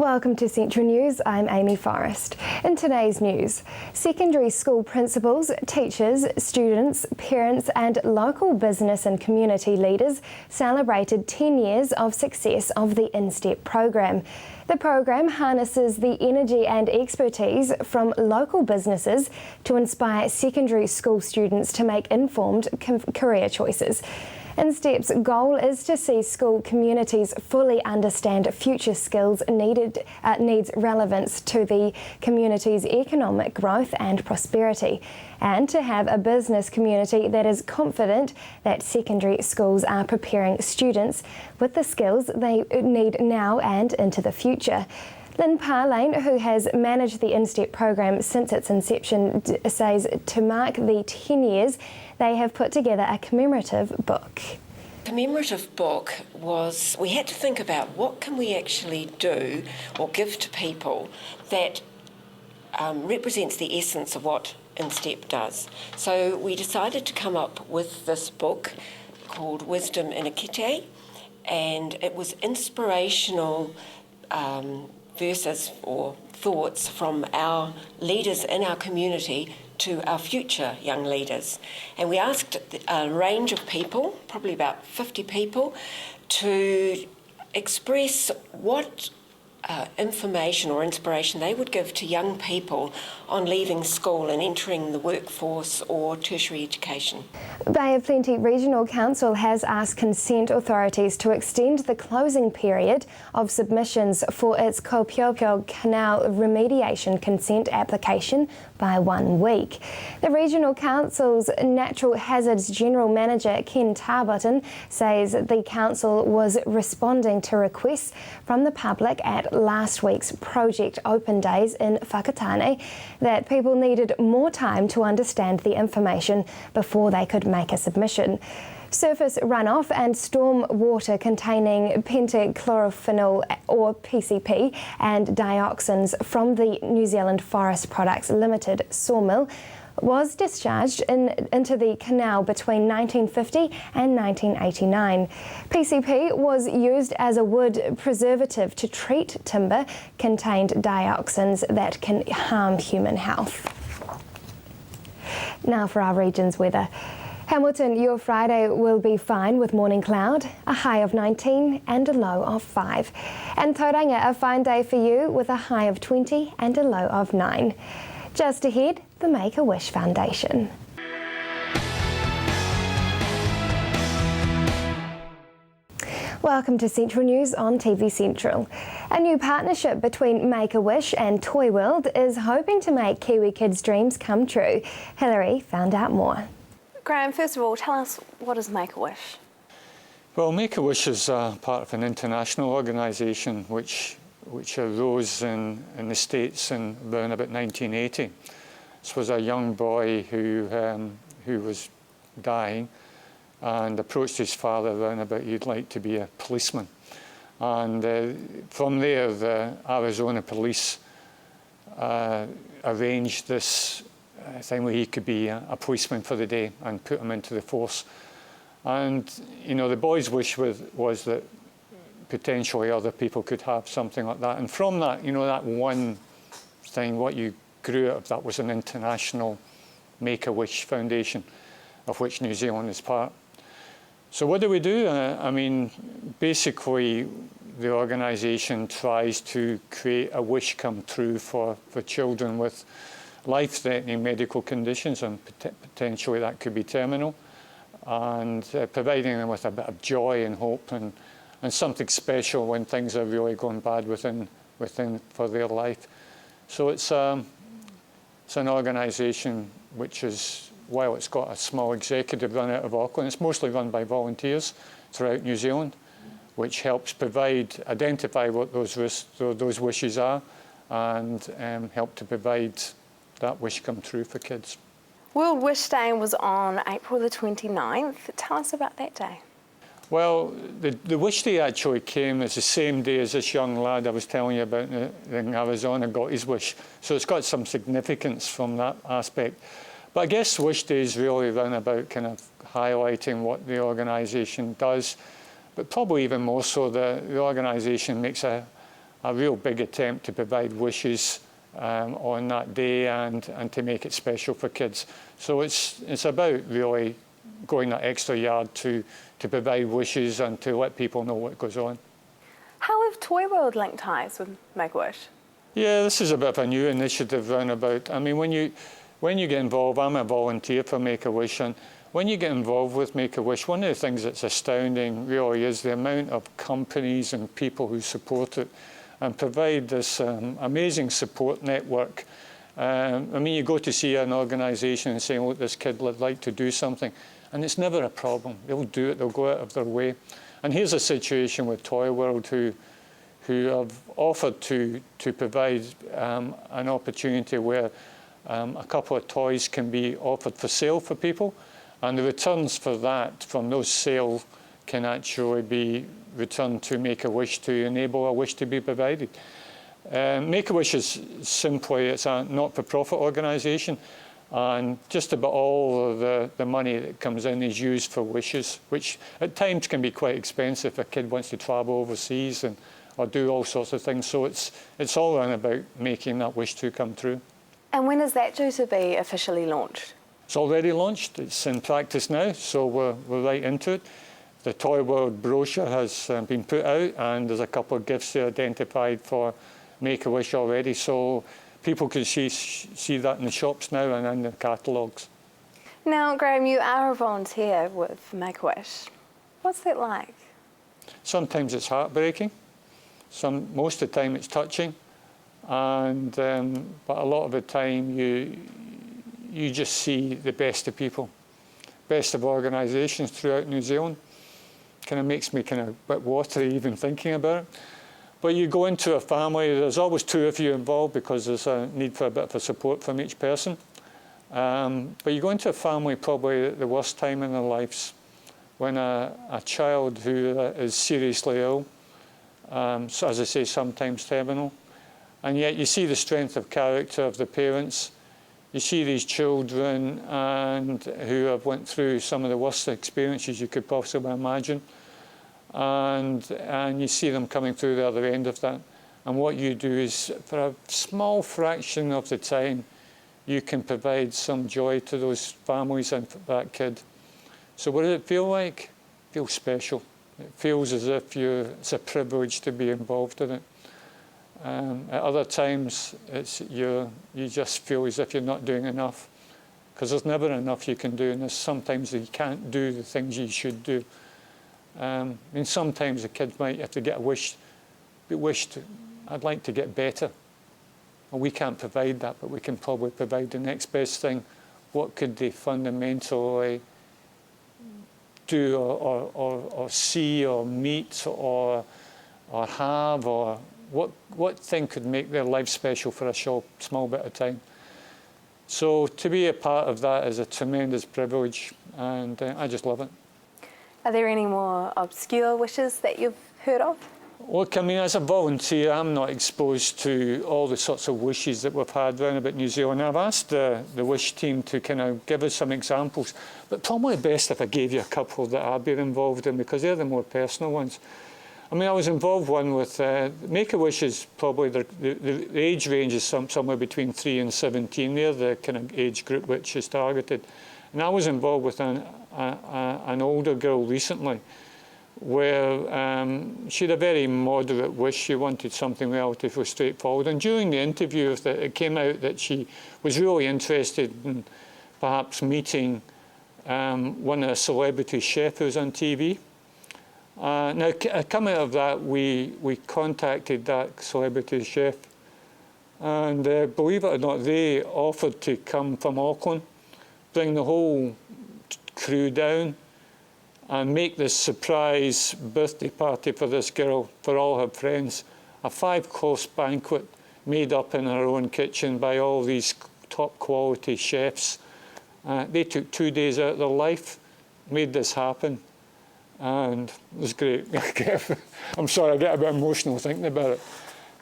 Welcome to Central News, I'm Amy Forrest. In today's news, secondary school principals, teachers, students, parents and local business and community leaders celebrated 10 years of success of the InStep program. The program harnesses the energy and expertise from local businesses to inspire secondary school students to make informed career choices. InStep's goal is to see school communities fully understand future skills needs relevance to the community's economic growth and prosperity, and to have a business community that is confident that secondary schools are preparing students with the skills they need now and into the future. Lynn Parlane, who has managed the InStep program since its inception, says to mark the 10 years, they have put together a commemorative book. Commemorative book was, we had to think about what can we actually do or give to people that represents the essence of what InStep does. So we decided to come up with this book called Wisdom in a Kite, and it was inspirational verses or thoughts from our leaders in our community to our future young leaders. And we asked a range of people, probably about 50 people, to express what information or inspiration they would give to young people on leaving school and entering the workforce or tertiary education. Bay of Plenty Regional Council has asked consent authorities to extend the closing period of submissions for its Kopioko Canal remediation consent application by 1 week. The Regional Council's Natural Hazards General Manager Ken Tarboton says the council was responding to requests from the public at last week's project open days in Whakatane that people needed more time to understand the information before they could make a submission. Surface runoff and storm water containing pentachlorophenol or PCP and dioxins from the New Zealand Forest Products Limited sawmill was discharged into the canal between 1950 and 1989. PCP was used as a wood preservative to treat timber contained dioxins that can harm human health. Now for our region's weather. Hamilton, your Friday will be fine with morning cloud, a high of 19 and a low of 5. And Tauranga, a fine day for you with a high of 20 and a low of 9. Just ahead, the Make-A-Wish Foundation. Welcome to Central News on TV Central. A new partnership between Make-A-Wish and Toy World is hoping to make Kiwi kids' dreams come true. Hilary found out more. Graham, first of all, tell us, what is Make-A-Wish? Well, Make-A-Wish is part of an international organisation which arose in the States in around about 1980. This was a young boy who was dying and approached his father around about he'd like to be a policeman. And from there, the Arizona police arranged this thing where he could be a policeman for the day and put him into the force. And, you know, the boy's wish was that potentially other people could have something like that. And from that, you know, that one thing, what you grew out of, that was an international Make-A-Wish Foundation, of which New Zealand is part. So what do we do? I mean, basically, the organisation tries to create a wish come true for children with life-threatening medical conditions, and potentially that could be terminal, and providing them with a bit of joy and hope and something special when things are really going bad within for their life. So it's an organisation which is, while it's got a small executive run out of Auckland, it's mostly run by volunteers throughout New Zealand, which helps identify what those wishes are, and help to provide that wish come true for kids. World Wish Day was on April the 29th. Tell us about that day. Well, the Wish Day actually came as the same day as this young lad I was telling you about in Arizona got his wish. So it's got some significance from that aspect. But I guess Wish Day is really around about kind of highlighting what the organisation does, but probably even more so the organisation makes a a real big attempt to provide wishes on that day and to make it special for kids. So it's about really going that extra yard to provide wishes and to let people know what goes on. How have Toy World linked eyes with Make-A-Wish? Yeah, this is a bit of a new initiative roundabout. I mean, when you get involved, I'm a volunteer for Make-A-Wish, and when you get involved with Make-A-Wish, one of the things that's astounding really is the amount of companies and people who support it and provide this amazing support network. I mean, you go to see an organisation and say, look, this kid would like to do something, and it's never a problem. They'll do it, they'll go out of their way. And here's a situation with Toy World who have offered to provide an opportunity where a couple of toys can be offered for sale for people, and the returns for that, from those sales, can actually be returned to Make-A-Wish to enable a wish to be provided. Make-A-Wish is simply, it's a not-for-profit organisation, and just about all of the money that comes in is used for wishes, which at times can be quite expensive if a kid wants to travel overseas or do all sorts of things. So it's all around about making that wish to come true. And when is that due to be officially launched? It's already launched. It's in practice now, so we're right into it. The Toy World brochure has been put out, and there's a couple of gifts there identified for Make-A-Wish already, so people can see that in the shops now and in the catalogues. Now, Graham, you are a volunteer with Make-A-Wish. What's that like? Sometimes it's heartbreaking. Most of the time it's touching, and but a lot of the time you just see the best of people, best of organisations throughout New Zealand. Kind of makes me kind of a bit watery even thinking about it. But you go into a family, there's always two of you involved because there's a need for a bit of support from each person. But you go into a family probably at the worst time in their lives, when a child who is seriously ill, so as I say, sometimes terminal, and yet you see the strength of character of the parents. You see these children and who have went through some of the worst experiences you could possibly imagine, and you see them coming through the other end of that. And what you do is, for a small fraction of the time, you can provide some joy to those families and that kid. So what does it feel like? It feels special. It feels as if it's a privilege to be involved in it. At other times, you just feel as if you're not doing enough, because there's never enough you can do, and there's sometimes that you can't do the things you should do. And sometimes a kid might have to get a wish, I'd like to get better. Well, we can't provide that, but we can probably provide the next best thing. What could they fundamentally do or see or meet or have, or what thing could make their life special for a small bit of time? So to be a part of that is a tremendous privilege, and I just love it. Are there any more obscure wishes that you've heard of? Look, I mean, as a volunteer, I'm not exposed to all the sorts of wishes that we've had around about New Zealand. I've asked the Wish team to kind of give us some examples, but probably best if I gave you a couple that I've been involved in, because they're the more personal ones. I mean, I was involved one with Make-A-Wish is probably the age range is somewhere between 3 and 17. They're the kind of age group which is targeted. And I was involved with an older girl recently, where she had a very moderate wish. She wanted something relatively straightforward. And during the interview, it came out that she was really interested in perhaps meeting one of the celebrity chefs who's on TV. Now, coming out of that, we contacted that celebrity chef, and believe it or not, they offered to come from Auckland, bring the whole crew down, and make this surprise birthday party for this girl, for all her friends. A 5-course banquet made up in her own kitchen by all these top quality chefs. They took 2 days out of their life, made this happen, and it was great. I'm sorry, I get a bit emotional thinking about it.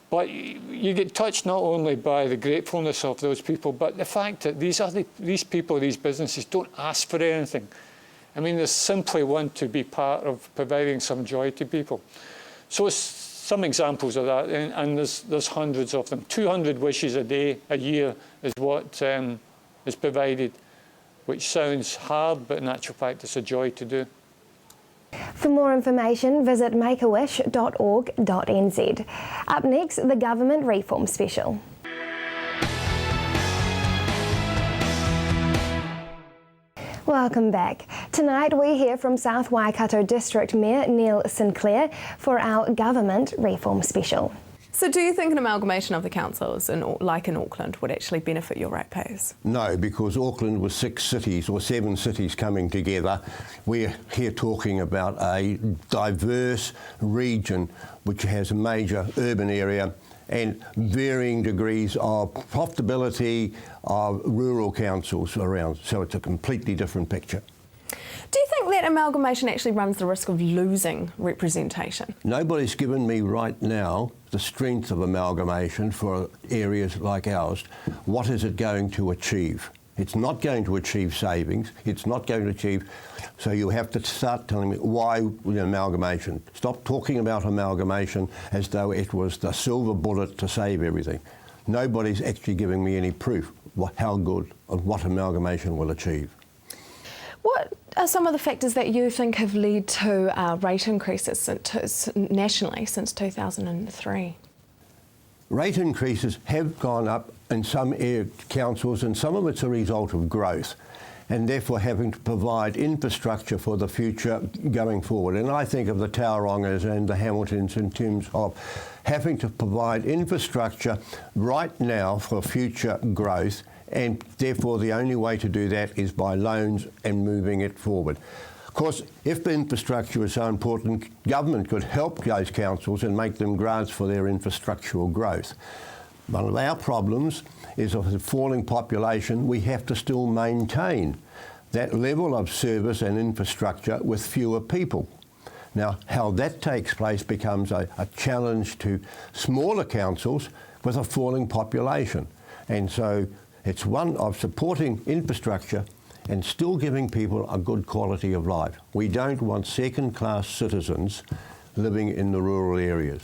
But you get touched not only by the gratefulness of those people, but the fact that these people, these businesses, don't ask for anything. I mean, they simply want to be part of providing some joy to people. So it's some examples of that, and there's hundreds of them. 200 wishes a year is what is provided, which sounds hard, but in actual fact it's a joy to do. For more information, visit makeawish.org.nz. Up next, the Government Reform Special. Welcome back. Tonight we hear from South Waikato District Mayor Neil Sinclair for our Government Reform Special. So do you think an amalgamation of the councils, like in Auckland, would actually benefit your ratepayers? No, because Auckland was 6 cities or 7 cities coming together. We're here talking about a diverse region which has a major urban area and varying degrees of profitability of rural councils around. So it's a completely different picture. Do you think that amalgamation actually runs the risk of losing representation? Nobody's given me right now the strength of amalgamation for areas like ours. What is it going to achieve? It's not going to achieve savings. It's not going to achieve. So you have to start telling me why amalgamation. Stop talking about amalgamation as though it was the silver bullet to save everything. Nobody's actually giving me any proof how good and what amalgamation will achieve. What are some of the factors that you think have led to rate increases nationally since 2003? Rate increases have gone up in some councils, and some of it's a result of growth, and therefore having to provide infrastructure for the future going forward. And I think of the Taurangas and the Hamiltons in terms of having to provide infrastructure right now for future growth, and therefore the only way to do that is by loans and moving it forward. Of course, if the infrastructure is so important, government could help those councils and make them grants for their infrastructural growth. One of our problems is with a falling population, we have to still maintain that level of service and infrastructure with fewer people. Now, how that takes place becomes a challenge to smaller councils with a falling population. And so it's one of supporting infrastructure and still giving people a good quality of life. We don't want second-class citizens living in the rural areas.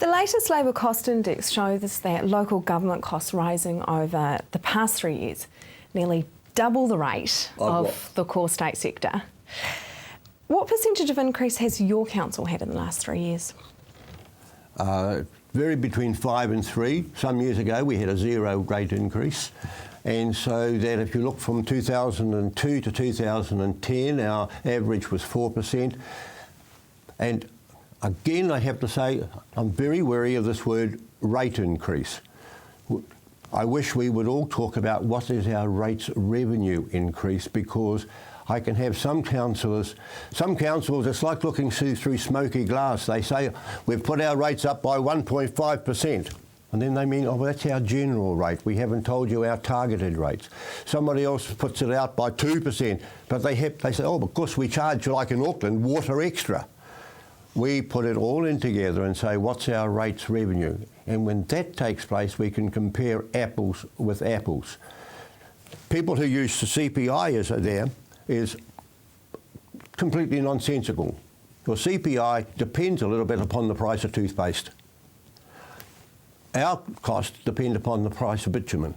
The latest Labour Cost Index shows that local government costs rising over the past 3 years, nearly double the rate of the core state sector. What percentage of increase has your council had in the last 3 years? Vary between 5 and 3. Some years ago we had a 0 rate increase. And so that if you look from 2002 to 2010, our average was 4%. And again, I have to say, I'm very wary of this word rate increase. I wish we would all talk about what is our rates revenue increase, because I can have some councils, it's like looking through smoky glass. They say, we've put our rates up by 1.5%. And then they mean, oh, well, that's our general rate. We haven't told you our targeted rates. Somebody else puts it out by 2%, but they say, oh, of course we charge, like in Auckland, water extra. We put it all in together and say, what's our rates revenue? And when that takes place, we can compare apples with apples. People who use the CPI as there is completely nonsensical. Your CPI depends a little bit upon the price of toothpaste. Our costs depend upon the price of bitumen.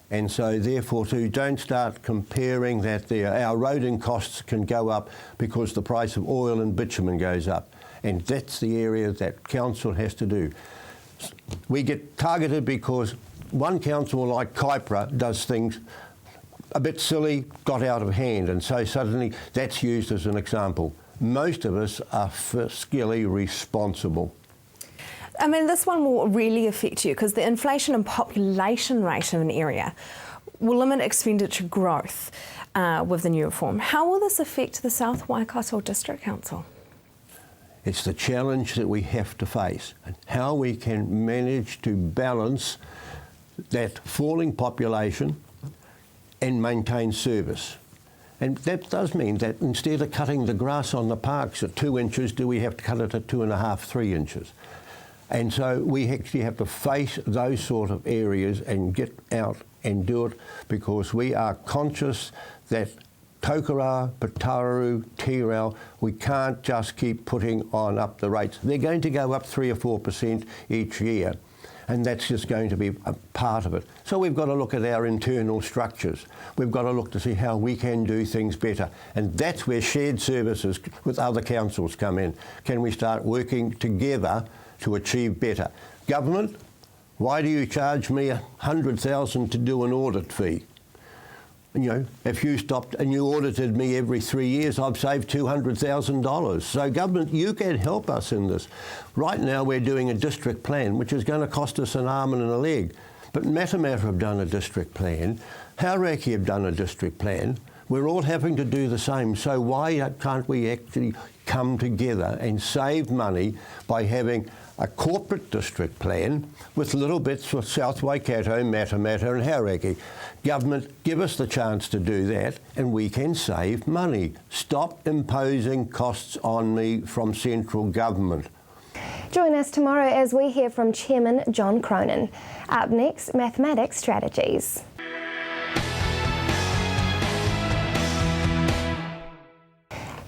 And so therefore don't start comparing that there. Our roading costs can go up because the price of oil and bitumen goes up. And that's the area that council has to do. We get targeted because one council like Kaipara does things a bit silly, got out of hand, and so suddenly that's used as an example. Most of us are fiscally responsible. I mean, this one will really affect you because the inflation and population rate of an area will limit expenditure growth with the new reform. How will this affect the South Waikato District Council? It's the challenge that we have to face, and how we can manage to balance that falling population and maintain service. And that does mean that instead of cutting the grass on the parks at 2 inches, do we have to cut it at 2.5, 3 inches? And so we actually have to face those sort of areas and get out and do it, because we are conscious that Tokoroa, Pataru, Tirau, we can't just keep putting on up the rates. They're going to go up 3 or 4% each year, and that's just going to be a part of it. So we've got to look at our internal structures. We've got to look to see how we can do things better, and that's where shared services with other councils come in. Can we start working together to achieve better? Government, why do you charge me $100,000 to do an audit fee? You know, if you stopped and you audited me every 3 years, I've saved $200,000. So government, you can help us in this. Right now we're doing a district plan, which is going to cost us an arm and a leg. But Matamata have done a district plan, Hauraki have done a district plan. We're all having to do the same. So why can't we actually come together and save money by having a corporate district plan with little bits for South Waikato, Matamata and Hauraki? Government, give us the chance to do that and we can save money. Stop imposing costs on me from central government. Join us tomorrow as we hear from Chairman John Cronin. Up next, mathematics strategies.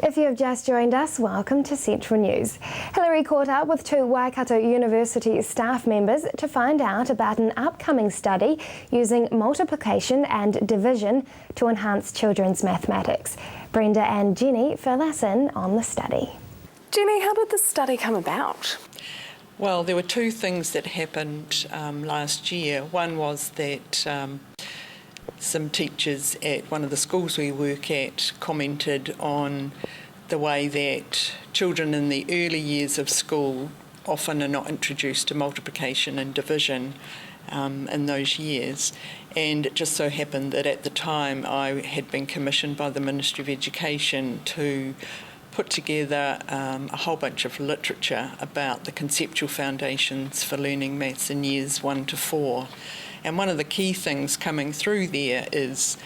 If you have just joined us, welcome to Central News. Hilary caught up with 2 Waikato University staff members to find out about an upcoming study using multiplication and division to enhance children's mathematics. Brenda and Jenny fill us in on the study. Jenny, how did this study come about? Well, there were 2 things that happened last year. One was that some teachers at one of the schools we work at commented on the way that children in the early years of school often are not introduced to multiplication and division in those years. And it just so happened that at the time I had been commissioned by the Ministry of Education to put together a whole bunch of literature about the conceptual foundations for learning maths in years 1 to 4. And one of the key things coming through there is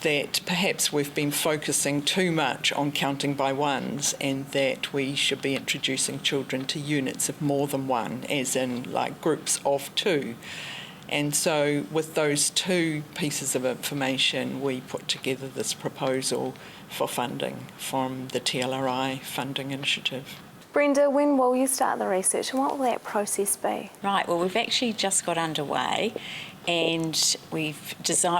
that perhaps we've been focusing too much on counting by ones, and that we should be introducing children to units of more than 1, as in like groups of 2. And so with those 2 pieces of information, we put together this proposal for funding from the TLRI funding initiative. Brenda, when will you start the research and what will that process be? Right, well, we've actually just got underway and we've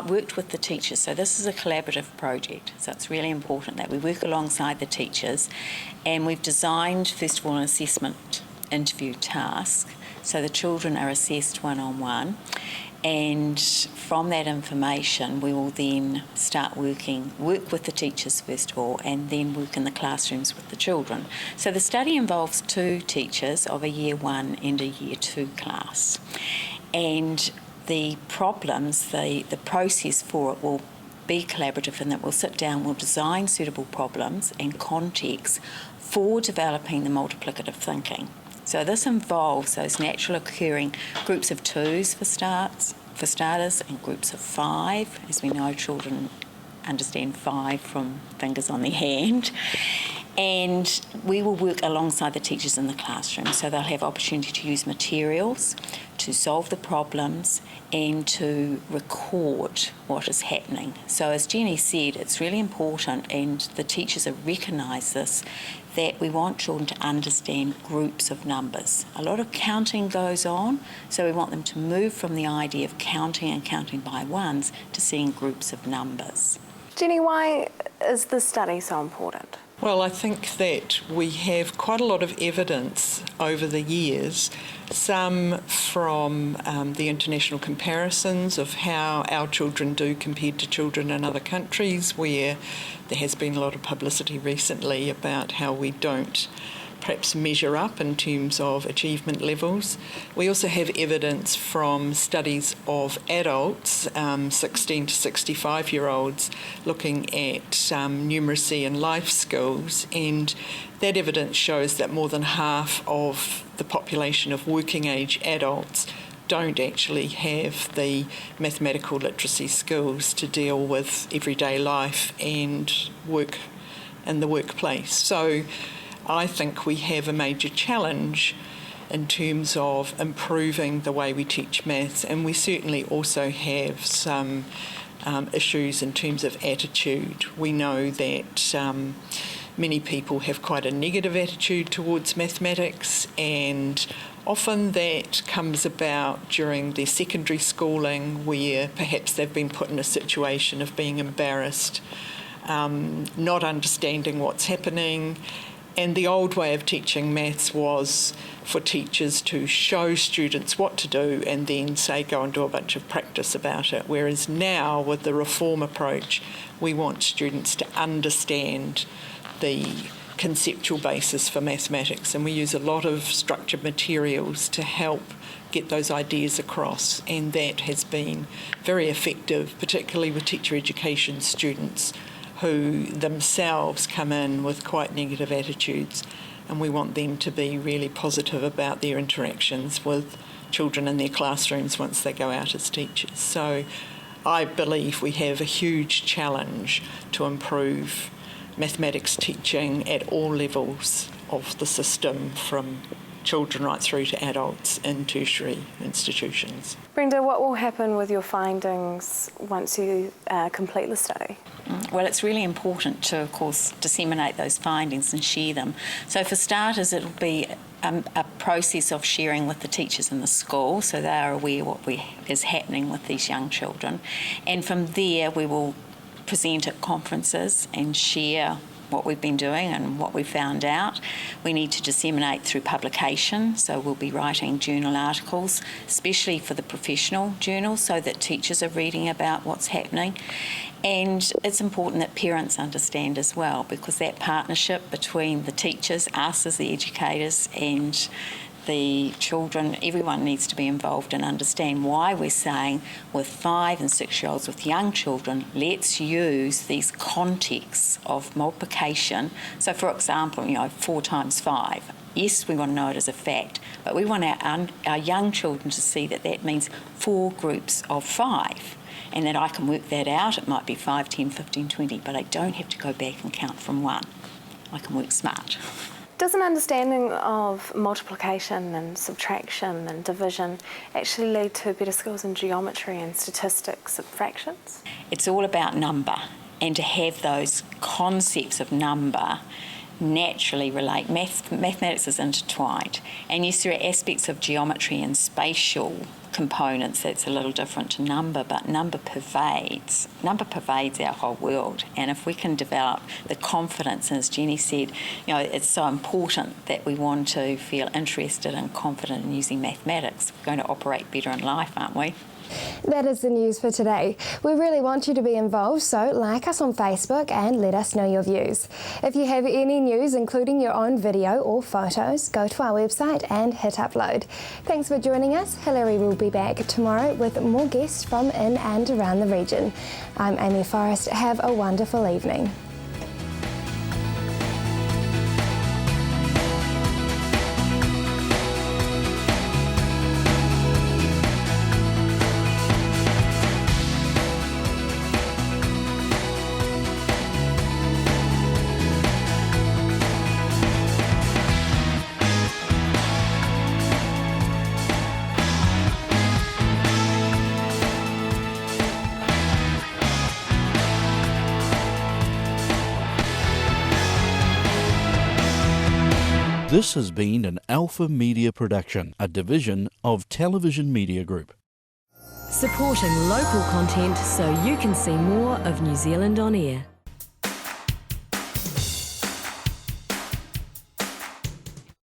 worked with the teachers. So this is a collaborative project, so it's really important that we work alongside the teachers, and we've designed, first of all, an assessment interview task. So the children are assessed one-on-one, and from that information we will then start work with the teachers first of all, and then work in the classrooms with the children. So the study involves 2 teachers of a Year 1 and a Year 2 class, and the problems, the process for it will be collaborative in that we'll sit down, we'll design suitable problems and contexts for developing the multiplicative thinking. So this involves those natural occurring groups of 2s for starters, and groups of 5, as we know children understand 5 from fingers on their hand. And we will work alongside the teachers in the classroom, so they'll have opportunity to use materials, to solve the problems and to record what is happening. So as Jenny said, it's really important, and the teachers have recognised this, that we want children to understand groups of numbers. A lot of counting goes on, so we want them to move from the idea of counting and counting by ones to seeing groups of numbers. Jenny, why is this study so important? Well, I think that we have quite a lot of evidence over the years, some from the international comparisons of how our children do compared to children in other countries, where there has been a lot of publicity recently about how we don't perhaps measure up in terms of achievement levels. We also have evidence from studies of adults, 16 to 65-year-olds, looking at numeracy and life skills, and that evidence shows that more than half of the population of working age adults don't actually have the mathematical literacy skills to deal with everyday life and work in the workplace. So I think we have a major challenge in terms of improving the way we teach maths, and we certainly also have some issues in terms of attitude. We know that many people have quite a negative attitude towards mathematics, and often that comes about during their secondary schooling, where perhaps they've been put in a situation of being embarrassed, not understanding what's happening. And the old way of teaching maths was for teachers to show students what to do and then say go and do a bunch of practice about it. Whereas now, with the reform approach, we want students to understand the conceptual basis for mathematics, and we use a lot of structured materials to help get those ideas across, and that has been very effective, particularly with teacher education students who themselves come in with quite negative attitudes, and we want them to be really positive about their interactions with children in their classrooms once they go out as teachers. So I believe we have a huge challenge to improve mathematics teaching at all levels of the system, from children right through to adults in tertiary institutions. Brenda, what will happen with your findings once you complete the study? Well, it's really important to, of course, disseminate those findings and share them. So for starters, it'll be a process of sharing with the teachers in the school, so they are aware what is happening with these young children. And from there, we will present at conferences and share what we've been doing and what we found out. We need to disseminate through publication, so we'll be writing journal articles, especially for the professional journals, so that teachers are reading about what's happening. And it's important that parents understand as well, because that partnership between the teachers, us as the educators, and the children, everyone needs to be involved and understand why we're saying with 5 and 6-year-olds, with young children, let's use these contexts of multiplication. So for example, 4 times 5. Yes, we want to know it as a fact, but we want our young children to see that that means 4 groups of 5. And that I can work that out. It might be 5, 10, 15, 20, but I don't have to go back and count from 1. I can work smart. Does an understanding of multiplication and subtraction and division actually lead to better skills in geometry and statistics and fractions? It's all about number, and to have those concepts of number naturally relate. Mathematics is intertwined, and yes, there are aspects of geometry and spatial components that's a little different to number, but number pervades our whole world. And if we can develop the confidence, and as Jenny said, it's so important that we want to feel interested and confident in using mathematics. We're going to operate better in life, aren't we? That is the news for today. We really want you to be involved, so like us on Facebook and let us know your views. If you have any news, including your own video or photos, go to our website and hit upload. Thanks for joining us. Hilary will be back tomorrow with more guests from in and around the region. I'm Amy Forrest. Have a wonderful evening. This has been an Alpha Media production, a division of Television Media Group. Supporting local content so you can see more of New Zealand on air.